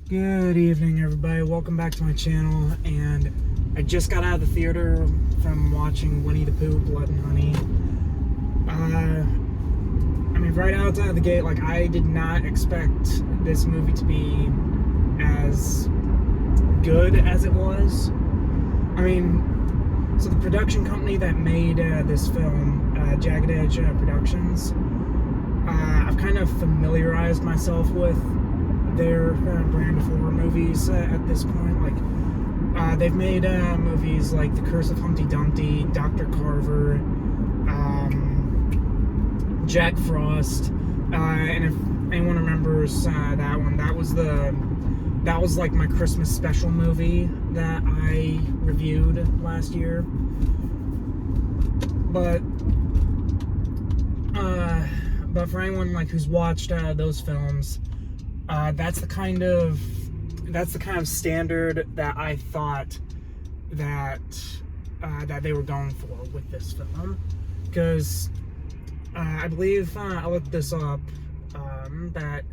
Good evening, everybody. Welcome back to my channel. And I just got out of the theater from watching Winnie the Pooh, Blood and Honey. Right out of the gate, like, I did not expect this movie to be as good as it was. So the production company that made this film, Jagged Edge Productions, I've kind of familiarized myself with their brand of horror movies at this point. Like, they've made movies like The Curse of Humpty Dumpty, Dr. Carver, Jack Frost, and if anyone remembers that one, that was like my Christmas special movie that I reviewed last year. But for anyone like who's watched those films, that's the kind of standard that I thought that they were going for with this film, because I believe I looked this up, that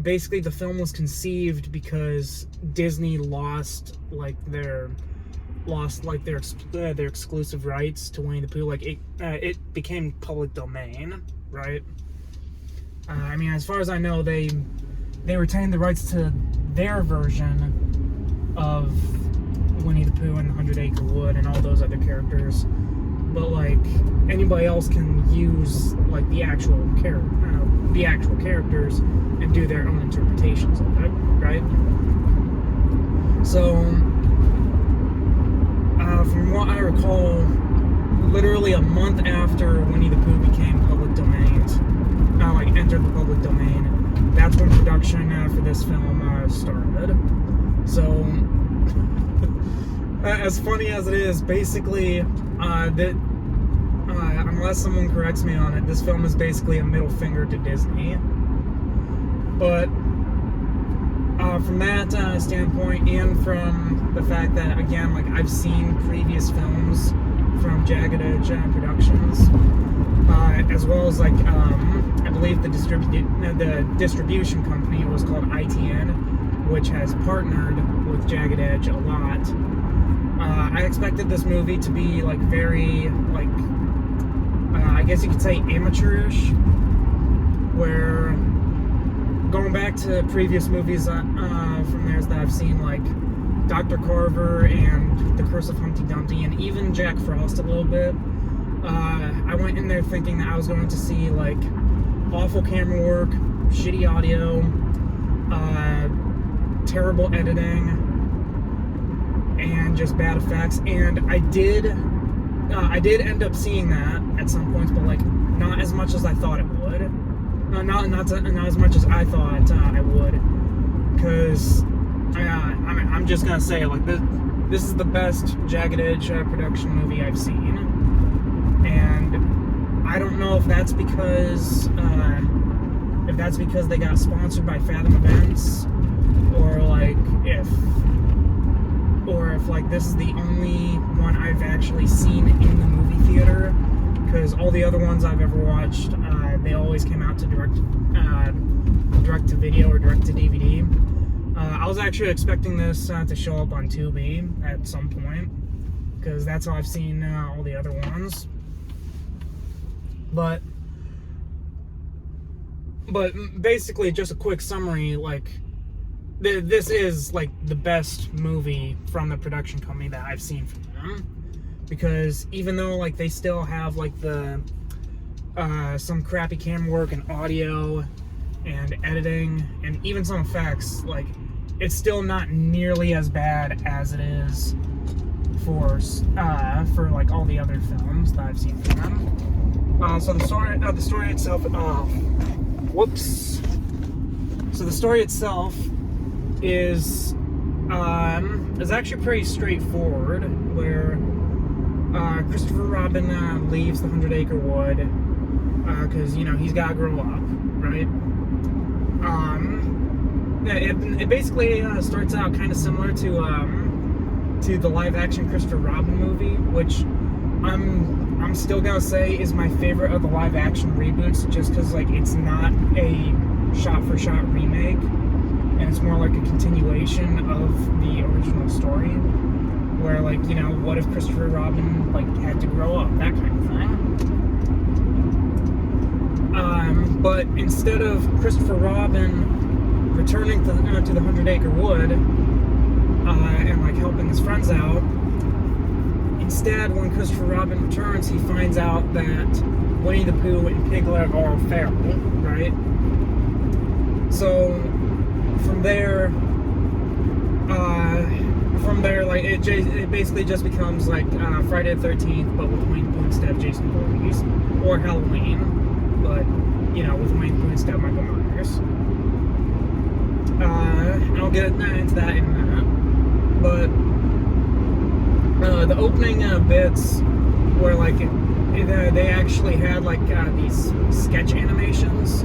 basically the film was conceived because Disney lost their exclusive rights to Winnie the Pooh. Like, it became public domain, right? As far as I know, they retained the rights to their version of Winnie the Pooh and the 100 Acre Wood and all those other characters, but like anybody else can use like the actual characters and do their own interpretations of it, right? So from what I recall, literally a month after Winnie the Pooh became public domain, entered the public domain, that's when production for this film started. So, as funny as it is, basically, unless someone corrects me on it, this film is basically a middle finger to Disney. But from that standpoint, and from the fact that, again, like, I've seen previous films from Jagged Edge Productions, as well as like I believe the distribution company was called ITN, which has partnered with Jagged Edge a lot. I expected this movie to be like very I guess you could say amateurish, where going back to previous movies from theirs that I've seen, like Dr. Carver and The Curse of Humpty Dumpty, and even Jack Frost a little bit, I went in there thinking that I was going to see like awful camera work, shitty audio, terrible editing, and just bad effects. And I did end up seeing that at some points, but like not as much as I thought it would. Not as much as I thought I would, because I'm just gonna say, like, this is the best Jagged Edge production movie I've seen, and I don't know if that's because they got sponsored by Fathom Events, or if like this is the only one I've actually seen in the movie theater, because all the other ones I've ever watched, they always came out to direct to video or direct to DVD. I was actually expecting this to show up on Tubi at some point, because that's how I've seen all the other ones. But basically, just a quick summary, like, this is like the best movie from the production company that I've seen from them, because even though like they still have like the some crappy camera work and audio and editing and even some effects, like, it's still not nearly as bad as it is for like all the other films that I've seen from them. So the story itself, So the story itself is actually pretty straightforward, where Christopher Robin leaves the 100 Acre Wood because he's got to grow up, right? It basically starts out kind of similar to the live action Christopher Robin movie, which I'm still gonna say is my favorite of the live action reboots, just because like it's not a shot for shot remake. and it's more like a continuation of the original story, where, like, you know, what if Christopher Robin, like, had to grow up, that kind of thing. But instead of Christopher Robin returning to the 100-acre wood and, like, helping his friends out, instead, when Christopher Robin returns, he finds out that Winnie the Pooh and Piglet are feral, right? So from there, like, it basically just becomes like Friday the 13th, but with Winnie the Pooh instead of Jason Voorhees, or Halloween, but, you know, with Winnie the Pooh instead of Michael Myers. And I'll get into that in a minute, but the opening bits where, like, they actually had, like, these sketch animations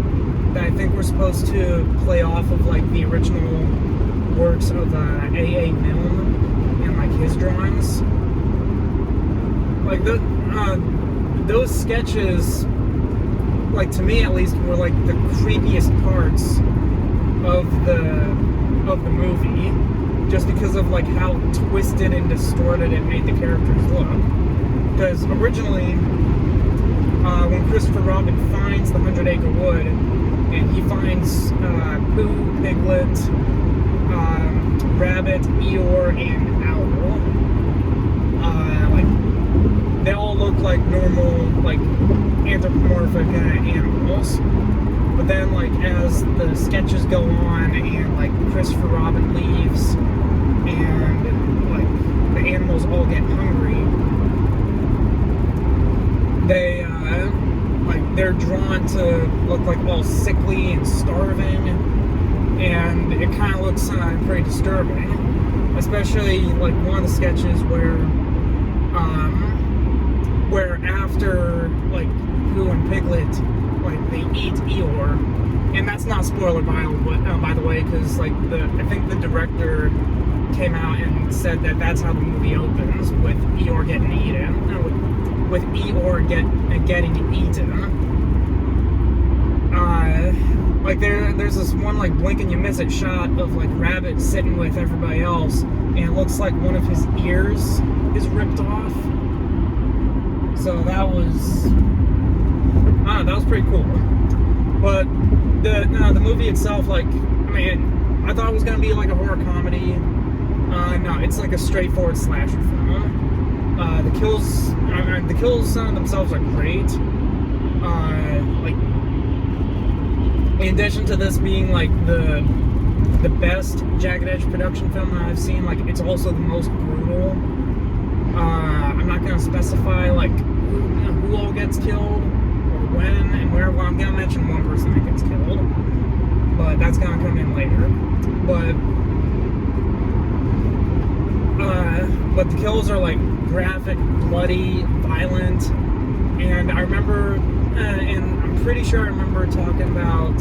that I think were supposed to play off of, like, the original works of A.A. Milne and, like, his drawings. Like, those sketches, like, to me at least, were, like, the creepiest parts of the movie, just because of, like, how twisted and distorted it made the characters look. Because originally, when Christopher Robin finds the 100-acre wood, and he finds Pooh, Piglet, Rabbit, Eeyore, and Owl, like, they all look like normal, like, anthropomorphic animals. But then, like, as the sketches go on, and, like, Christopher Robin leaves, and, like, the animals all get hungry, they're drawn to look like all sickly and starving, and it kind of looks pretty disturbing. Especially, like, one of the sketches where after, like, Pooh and Piglet, like, they eat Eeyore, and that's not spoiler by the way, because, like, I think the director came out and said that that's how the movie opens, with Eeyore getting eaten. With Eeyore getting eaten. Like, there's this one, like, blink and you miss it shot of, like, Rabbit sitting with everybody else, and it looks like one of his ears is ripped off. So that was pretty cool. But the movie itself, like, I mean, I thought it was gonna be like a horror comedy. No, it's like a straightforward slasher film. The kills themselves are great. Like, in addition to this being, like, the best Jagged Edge production film that I've seen, like, it's also the most brutal. I'm not gonna specify, like, who all gets killed or when and where. Well, I'm gonna mention one person that gets killed, but that's gonna come in later. But the kills are, like, graphic, bloody, violent, and I remember, and I'm pretty sure I remember talking about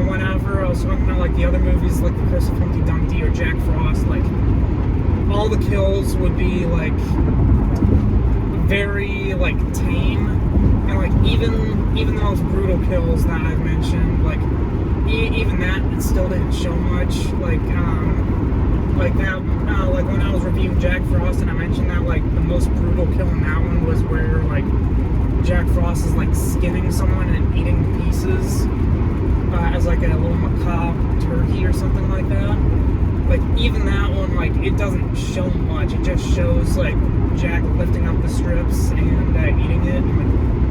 whenever I was talking about, like, the other movies, like the Curse of Humpty Dumpty or Jack Frost, like, all the kills would be, like, very, like, tame, and, like, even the most brutal kills that I've mentioned, like, even that, it still didn't show much. Like that, like, when I was reviewing Jack Frost, and I mentioned that, like, the most brutal kill in that one was where, like, Jack Frost is, like, skinning someone and eating pieces as, like, a little macabre turkey or something like that. Like, even that one, like, it doesn't show much. It just shows, like, Jack lifting up the strips and eating it. And,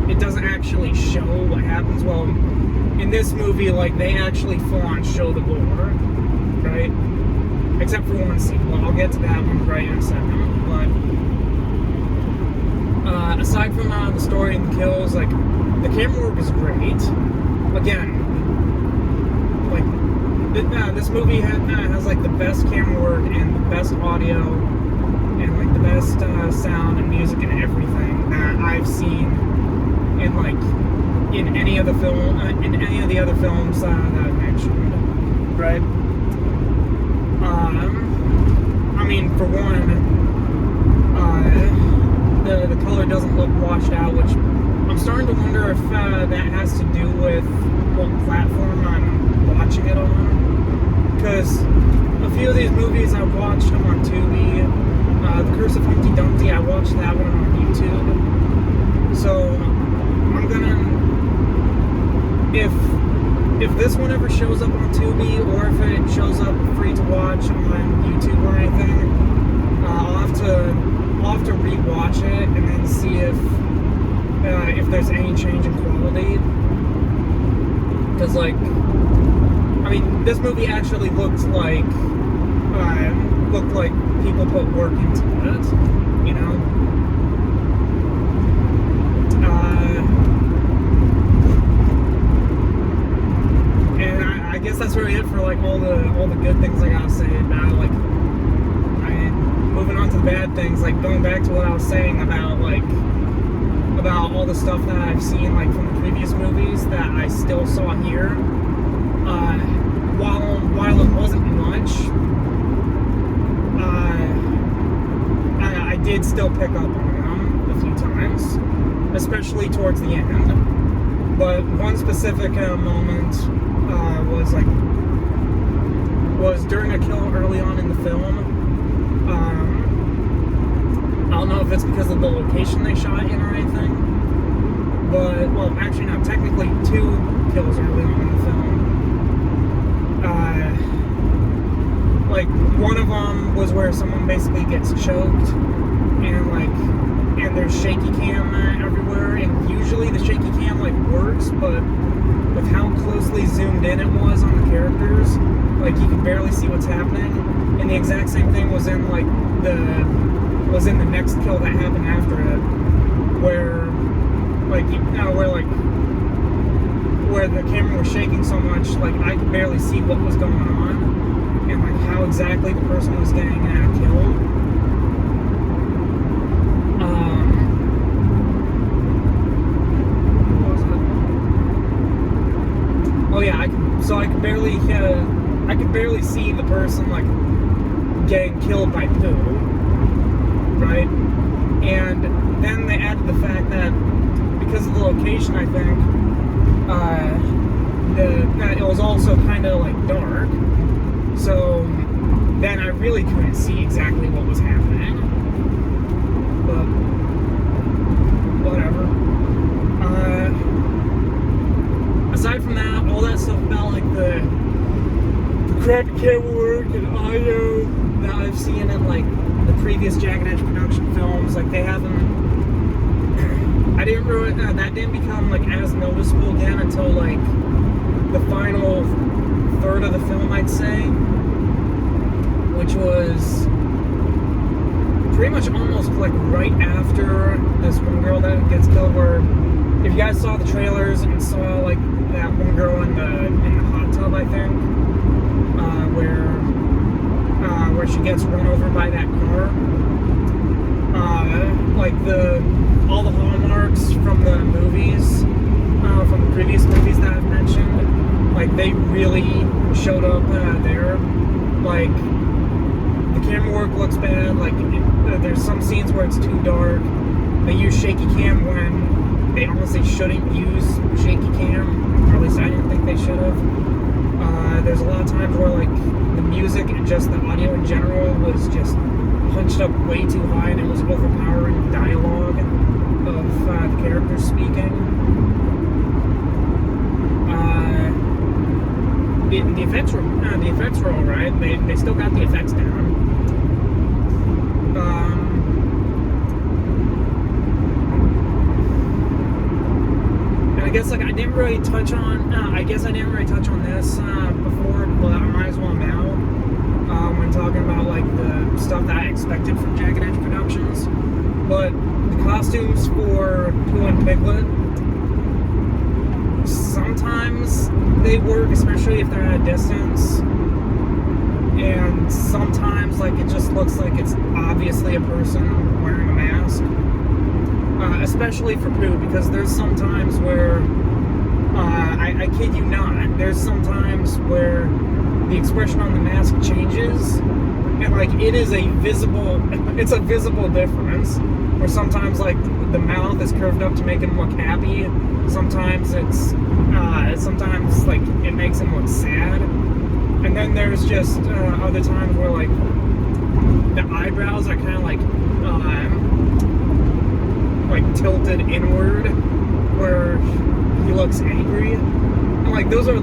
like, it doesn't actually show what happens. Well, in this movie, like, they actually full-on show the gore, right? Except for one scene. Well, I'll get to that one right in a second. But aside from the story and the kills, like, the camera work is great. Again, like, this movie has, like, the best camera work and the best audio and, like, the best sound and music and everything that I've seen in, like, in any of the other films that I've mentioned, right? I mean, for one, the color doesn't look washed out, which I'm starting to wonder if that has to do with what platform previous movies, I watched them on Tubi. The Curse of Humpty Dumpty, I watched that one on YouTube. So I'm gonna, if this one ever shows up on Tubi, or if it shows up free to watch on YouTube or anything, I'll have to rewatch it and then see if there's any change in quality. Because, like, I mean, this movie actually looked like people put work into it, you know. And I guess that's really it for like all the good things I gotta say about, like, moving on to the bad things, like going back to what I was saying about all the stuff that I've seen, like, from the previous movies that I still saw here. While it wasn't much, I did still pick up on them a few times, especially towards the end. But one specific moment was during a kill early on in the film. I don't know if it's because of the location they shot in or anything, but, well, actually no, technically 2 kills early on in the film. Like, one of them was where someone basically gets choked, and there's shaky cam everywhere, and usually the shaky cam, like, works, but with how closely zoomed in it was on the characters, like, you could barely see what's happening. And the exact same thing was in, like, the next kill that happened after it, where, like, where the camera was shaking so much, like, I could barely see what was going on, and, like, how exactly the person was getting killed. What was it? Oh yeah, I could barely see the person, like, getting killed by Pooh, right? And then they added the fact that because of the location, I think, it was also kind of, like, dark. So then I really couldn't see exactly what was happening. But whatever. Aside from that, all that stuff about, like, the crappy camera work and audio that I've seen in, like, the previous Jagged Edge production films, like, they haven't. I didn't really. That didn't become, like, as noticeable again until, like, the final third of the film, I'd say, which was pretty much almost, like, right after this one girl that gets killed. Where, if you guys saw the trailers and saw, like, that one girl in the hot tub, I think, where she gets run over by that car, like, all the hallmarks from the movies, from the previous movies that I've mentioned, like, they really showed up there. Like, the camera work looks bad. Like, there's some scenes where it's too dark. They use shaky cam when they honestly shouldn't use shaky cam, or at least I didn't think they should have. There's a lot of times where, like, the music and just the audio in general was just punched up way too high, and it was overpowering the dialogue of the characters speaking. The effects were alright. They still got the effects down. And I guess, like, I didn't really touch on this before, but I might as well now, when talking about, like, the stuff that I expected from Jagged Edge Productions. But the costumes for Pooh and Piglet, sometimes they work, especially if they're at a distance, and sometimes, like, it just looks like it's obviously a person wearing a mask, especially for Pooh, because there's some times where, I kid you not, there's some times where the expression on the mask changes, and, like, it's a visible difference, where sometimes, like, the mouth is curved up to make him look happy, sometimes like, it makes him look sad, and And then there's just other times where like the eyebrows are kind of like tilted inward, where he looks angry. And like those are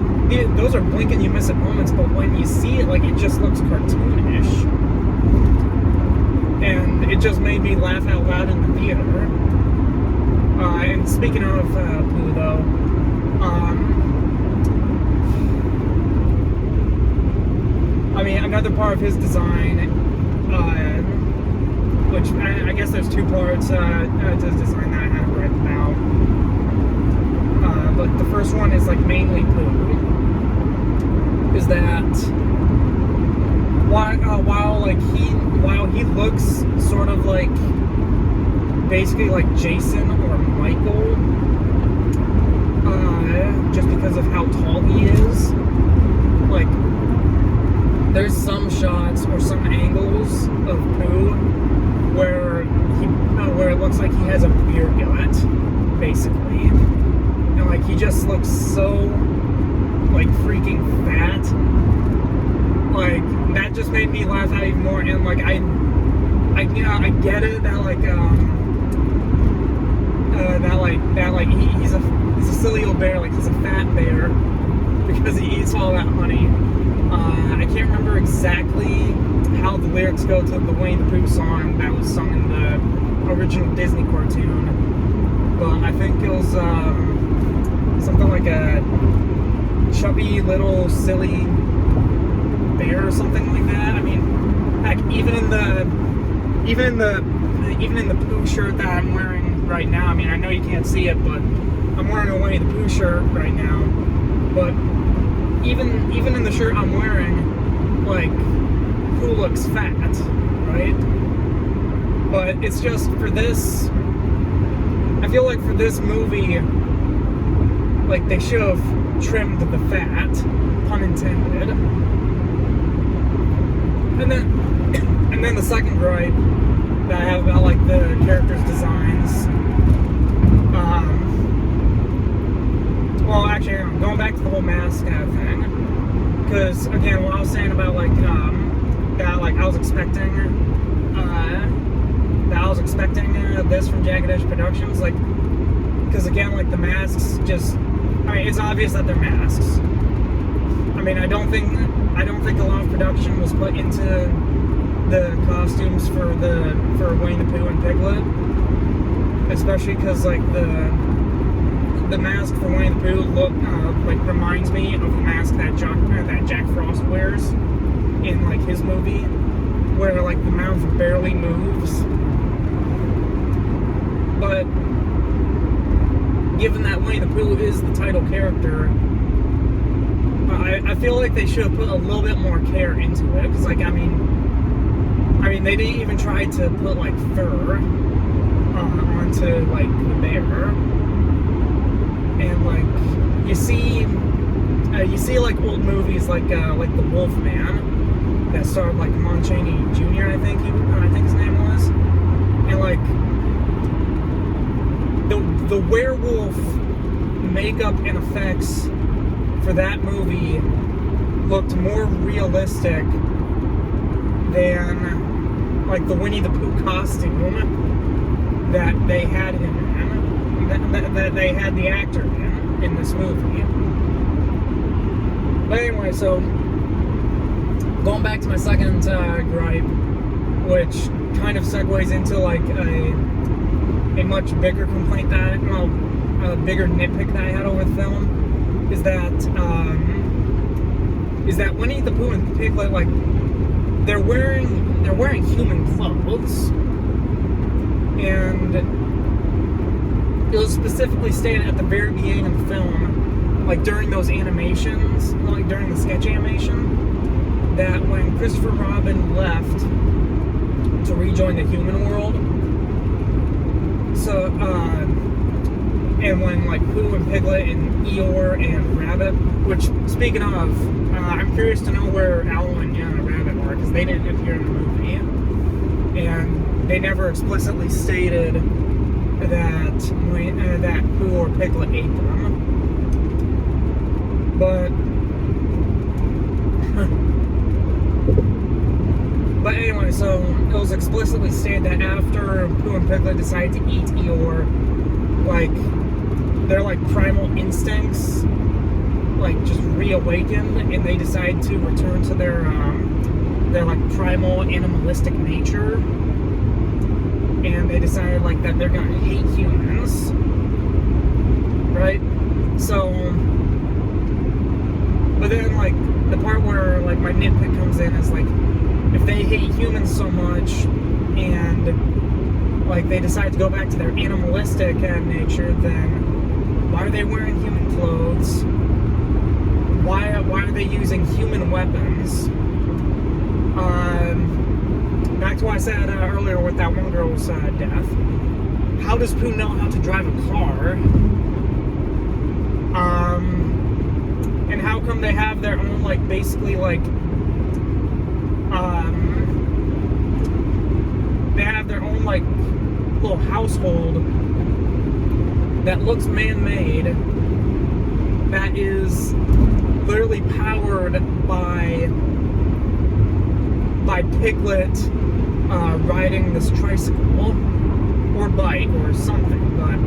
blink and you miss it moments, but when you see it, like it just looks cartoonish, and it just made me laugh out loud in the theater. And speaking of Pooh, though, I mean, another part of his design, which I guess there's two parts to his design that I haven't read about. But the first one is like mainly Pooh. Is that while he looks sort of like basically like Jason or Michael, just because of how tall he is, like there's some shots or some angles of Pooh where it looks like he has a beer gut, basically, and like he just looks so like freaking fat. Like that just made me laugh out even more. And like I get it that he's a silly old bear, like he's a fat bear because he eats all that honey. I can't remember exactly how the lyrics go to the Winnie the Pooh song that was sung in the original Disney cartoon, but I think it was something like a chubby little silly bear or something like that. I mean, heck, even in the Pooh shirt that I'm wearing right now. I mean, I know you can't see it, but I'm wearing a Winnie the Pooh shirt right now. But even in the shirt I'm wearing, like, Pooh looks fat, right? But it's just for this. I feel like for this movie, like they should have trimmed the fat, pun intended. And then the second gripe that I have about like the characters' designs. Well, actually, going back to the whole mask thing, because again, what I was saying about like that, like I was expecting this from Jagged Edge Productions, like, because again, like the masks just, I mean, it's obvious that they're masks. I mean, I don't think a lot of production was put into the costumes for Winnie the Pooh and Piglet, especially because like the mask for Winnie the Pooh like reminds me of the mask that Jack Frost wears in like his movie, where like the mouth barely moves. But given that Winnie the Pooh is the title character, I feel like they should have put a little bit more care into it, because like I mean they didn't even try to put like fur onto like the bear, and like you see like old movies like the Wolfman that starred like Lon Chaney Jr. I think his name was, and like the werewolf makeup and effects for that movie looked more realistic than like the Winnie the Pooh costume that they had him in, that they had the actor in this movie. But anyway, so going back to my second gripe, which kind of segues into like a much bigger complaint that a bigger nitpick that I had over the film, is that Winnie the Pooh and Piglet, like they're wearing human clothes, and it was specifically stated at the very beginning of the film, like during those animations, like during the sketch animation, that when Christopher Robin left to rejoin the human world, so and when like Pooh and Piglet and Eeyore and Rabbit, which speaking of, I'm curious to know where Owl and Rabbit are, because they didn't appear in the movie, and they never explicitly stated that Pooh or Piglet ate them. But anyway, so it was explicitly stated that after Pooh and Piglet decide to eat Eeyore, like, their, like, primal instincts, like, just reawakened, and they decide to return to their like, primal animalistic nature, and they decided, like, that they're gonna hate humans, right? So, but then, like, the part where, like, my nitpick comes in is, like, if they hate humans so much, and, like, they decide to go back to their animalistic nature, then why are they wearing human clothes? Why are they using human weapons? Back to what I said earlier with that one girl's death. How does Pooh know how to drive a car? And how come they have their own, like, basically, like, they have their own, like, little household that looks man-made, that is literally powered by Piglet riding this tricycle or bike or something, but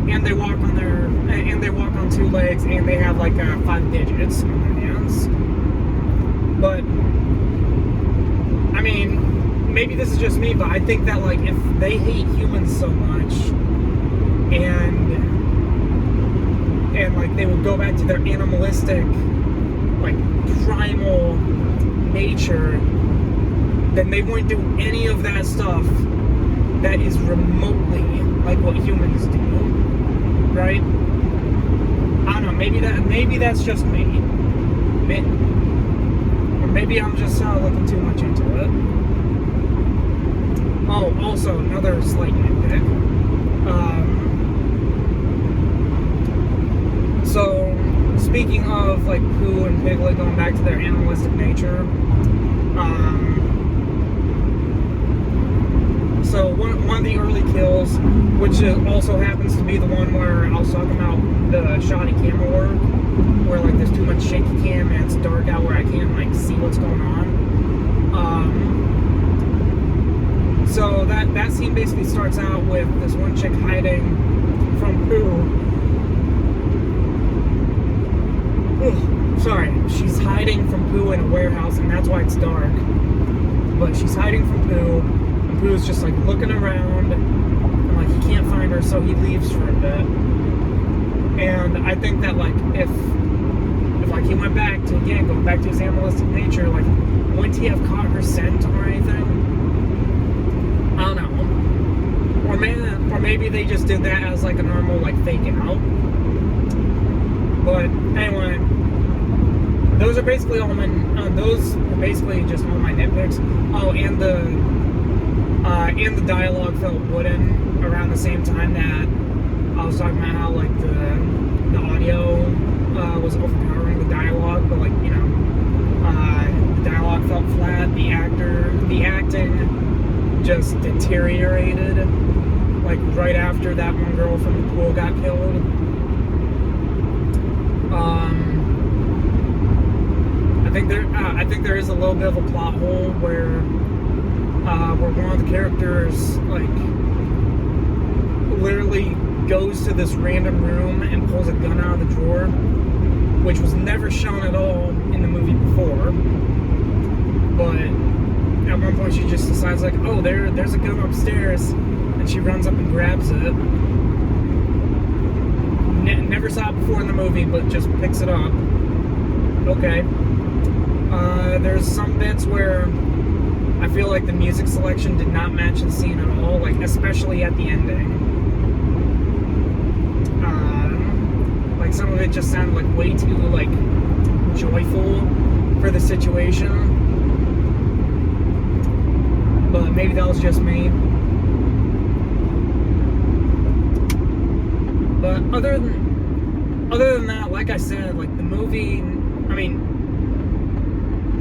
and they walk on 2 legs, and they have like 5 digits on their hands. But I mean, maybe this is just me, but I think that, like, if they hate humans so much, and like, they would go back to their animalistic, like, primal nature, then they wouldn't do any of that stuff that is remotely like what humans do, right? I don't know, maybe that's just me. Or maybe I'm just looking too much into it. Oh, also, another slight nitpick. So, speaking of, like, Pooh and Piglet going back to their animalistic nature, so one of the early kills, which also happens to be the one where I was talking about the shoddy camera work, where, like, there's too much shaky cam and it's dark out where I can't, like, see what's going on. So that scene basically starts out with this one chick hiding from Pooh. Sorry, she's hiding from Pooh in a warehouse, and that's why it's dark. But she's hiding from Pooh, and Pooh's just, like, looking around, and, like, he can't find her, so he leaves for a bit. And I think that, like, if like, he went back to, again, going back to his animalistic nature, like, wouldn't he have caught her scent or anything? I don't know. Or maybe they just did that as, like, a normal, like, fake out. But anyway, those are basically all my just all my nitpicks. Oh, and the dialogue felt wooden around the same time that I was talking about how, like, the audio was overpowering the dialogue, but, like, you know, the dialogue felt flat. The acting just deteriorated, like, right after that one girl from the pool got killed. I think there is a little bit of a plot hole where one of the characters, like, literally goes to this random room and pulls a gun out of the drawer, which was never shown at all in the movie before. But at one point she just decides, like, oh, there's a gun upstairs, and she runs up and grabs it. Never saw it before in the movie, but just picks it up. Okay. There's some bits where I feel like the music selection did not match the scene at all, like, especially at the ending. Like, some of it just sounded, like, way too, like, joyful for the situation. But maybe that was just me. But other than that, like I said, like, the movie, I mean,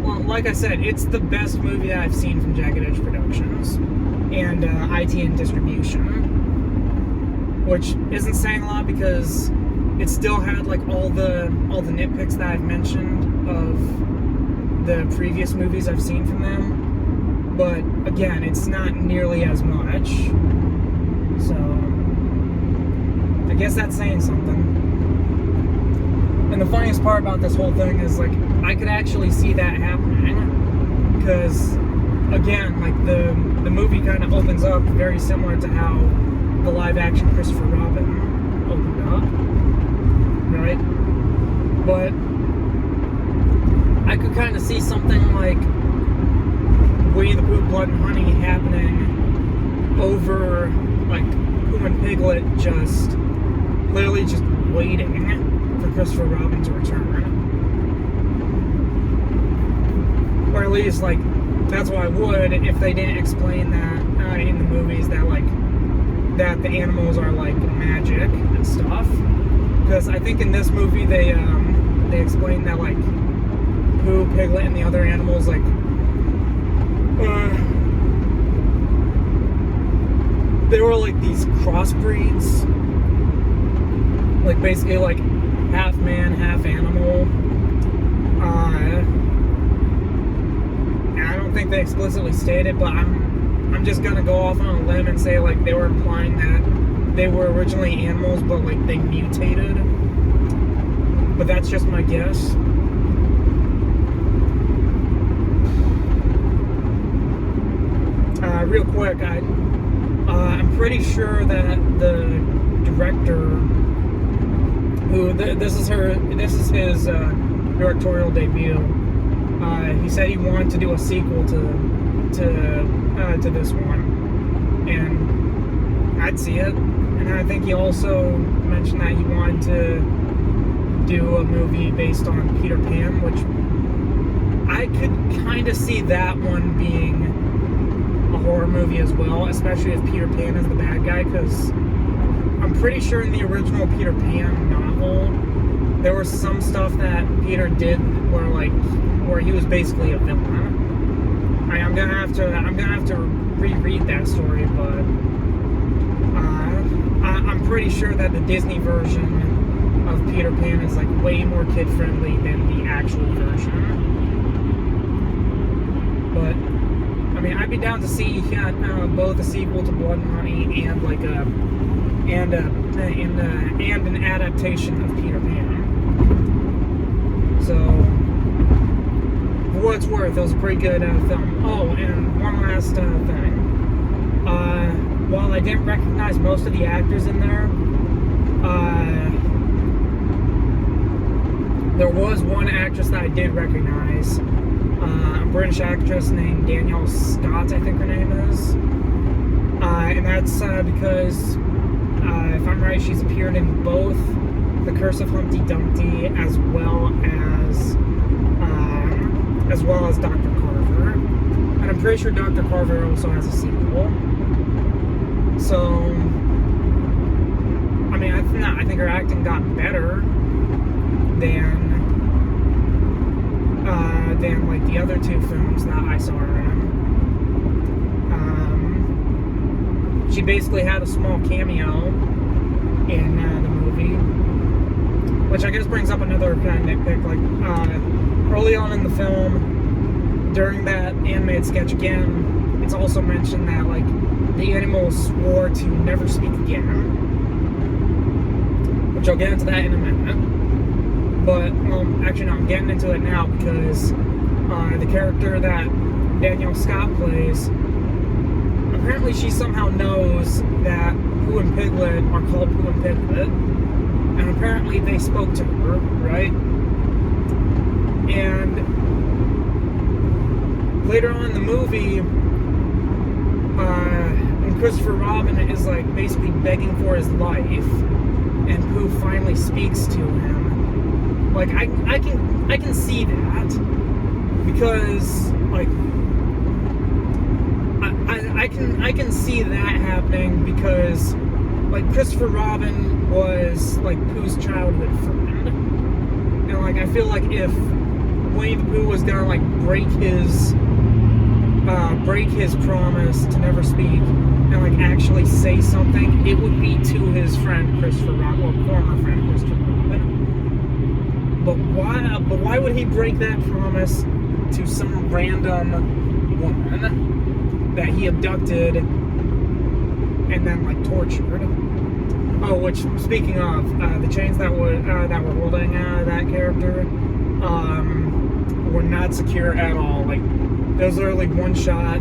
well, like I said, it's the best movie that I've seen from Jagged Edge Productions and ITN Distribution, which isn't saying a lot because it still had, like, all the nitpicks that I've mentioned of the previous movies I've seen from them. But again, it's not nearly as much. So I guess that's saying something. And the funniest part about this whole thing is, like, I could actually see that happening. Because, again, like, the movie kind of opens up very similar to how the live-action Christopher Robin opened up. Right? But I could kind of see something like Winnie the Pooh, Blood and Honey happening over, like, Pooh and Piglet literally just waiting for Christopher Robin to return. Or at least, like, that's what I would if they didn't explain that in the movies, that, like, that the animals are, like, magic and stuff. Because I think in this movie they explain that, like, Pooh, Piglet, and the other animals, like, they were, like, these crossbreeds. Like, basically, like, half man, half animal. And I don't think they explicitly stated, but I'm just gonna go off on a limb and say, like, they were implying that they were originally animals, but, like, they mutated. But that's just my guess. Real quick, I'm pretty sure that the director, who this is his directorial debut. He said he wanted to do a sequel to this one, and I'd see it. And I think he also mentioned that he wanted to do a movie based on Peter Pan, which I could kind of see that one being a horror movie as well, especially if Peter Pan is the bad guy, because I'm pretty sure in the original Peter Pan novel there was some stuff that Peter did where he was basically a villain. I'm gonna have to reread that story, but I'm pretty sure that the Disney version of Peter Pan is, like, way more kid friendly than the actual version. But I mean, I'd be down to see both a sequel to Blood and Honey and, like, and an adaptation of Peter Pan. So, for what it's worth, it was a pretty good film. Oh, and one last thing. While I didn't recognize most of the actors in there, there was one actress that I did recognize. A British actress named Danielle Scott, I think her name is. And that's because, if I'm right, she's appeared in both The Curse of Humpty Dumpty as well as Dr. Carver. And I'm pretty sure Dr. Carver also has a sequel. So, I mean, I think her acting got better than like the other two films that I saw her in. She basically had a small cameo in the movie, which I guess brings up another kind of nitpick. Like, early on in the film, during that animated sketch again, it's also mentioned that, like, the animals swore to never speak again, which I'll get into that in a minute. But, actually, no, I'm getting into it now because the character that Danielle Scott plays, apparently she somehow knows that Pooh and Piglet are called Pooh and Piglet, and apparently they spoke to her, right? And later on in the movie, when Christopher Robin is, like, basically begging for his life, and Pooh finally speaks to him, like, I can see that, because, like, I can see that happening because, like, Christopher Robin was, like, Pooh's childhood friend, and, like, I feel like if Winnie the Pooh was gonna, like, break his promise to never speak and, like, actually say something, it would be to his friend Christopher Robin, or former friend Christopher Robin. But why would he break that promise to some random woman that he abducted and then like tortured. Oh, which, speaking of, the chains that were holding that character were not secure at all. Like, there was literally one shot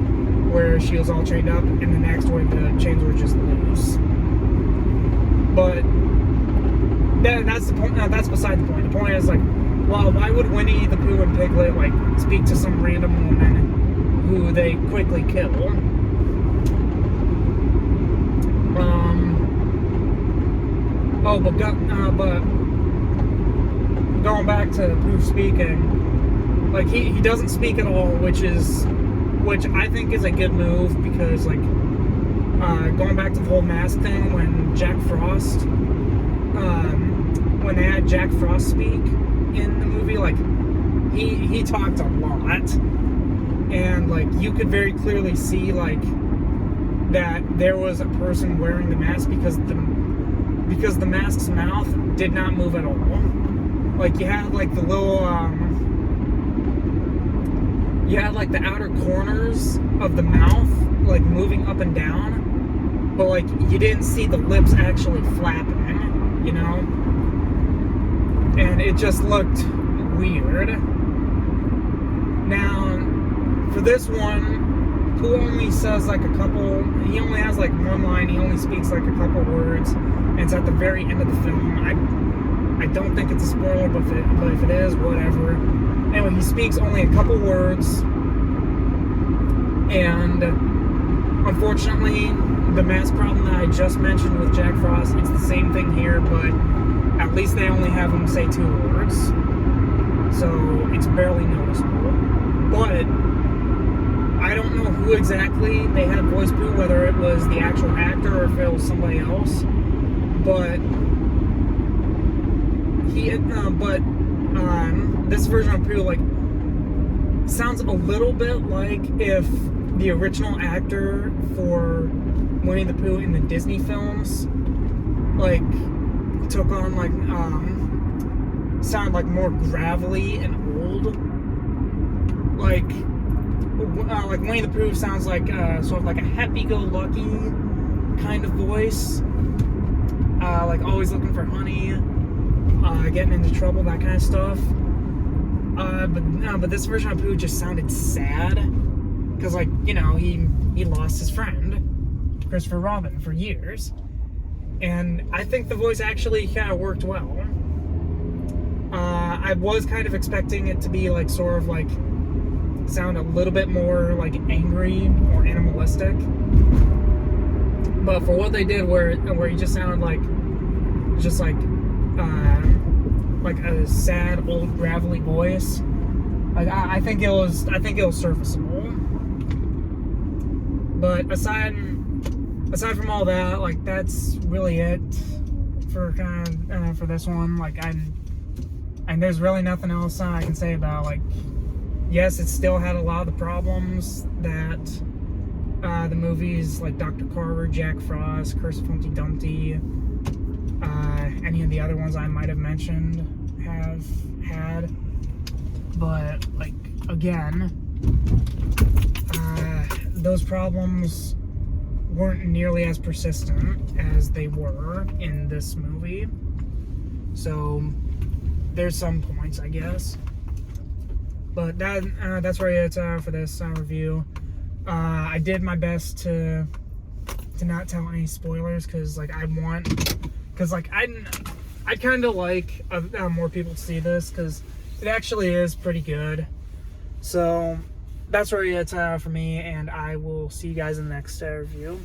where she was all chained up, and the next where the chains were just loose. But that's the point. That's beside the point. The point is, like, well, why would Winnie the Pooh and Piglet like speak to some random woman who they quickly kill? But going back to Pooh speaking, like he doesn't speak at all, which I think is a good move, because like going back to the whole mask thing, when Jack Frost, when they had Jack Frost speak in the movie, like he talked a lot, and like you could very clearly see like that there was a person wearing the mask, because the mask's mouth did not move at all. Like you had like the little you had like the outer corners of the mouth like moving up and down, but like you didn't see the lips actually flapping, you know? And it just looked weird. Now, for this one, Pooh only says like a couple, he only has like one line, he only speaks like a couple words, and it's at the very end of the film. I don't think it's a spoiler, but if it is, whatever. Anyway, he speaks only a couple words, and unfortunately, the mask problem that I just mentioned with Jack Frost, it's the same thing here, but at least they only have him say 2 words, so it's barely noticeable. But I don't know who exactly they had voice Pooh, whether it was the actual actor or if it was somebody else. But this version of Pooh like sounds a little bit like if the original actor for Winnie the Pooh in the Disney films like took on like sound like more gravelly and old. Like Winnie the Pooh sounds like sort of like a happy-go-lucky kind of voice, like always looking for honey, getting into trouble, that kind of stuff. But this version of Pooh just sounded sad, because like, you know, he lost his friend Christopher Robin for years, and I think the voice actually kind of worked well. I was kind of expecting it to be like sort of like sound a little bit more like angry or animalistic, but for what they did, where he just sounded like a sad old gravelly voice, like I think it was serviceable. But aside from all that, like that's really it for for this one. Like and there's really nothing else I can say about. Like, yes, it still had a lot of the problems that the movies like Dr. Carver, Jack Frost, Curse of Humpty Dumpty, any of the other ones I might have mentioned have had. But like again, those problems weren't nearly as persistent as they were in this movie. So there's some points, I guess. But that's where it's for this review. I did my best to not tell any spoilers, because like I'd kind of like more people to see this, because it actually is pretty good. So that's where it's for me, and I will see you guys in the next review.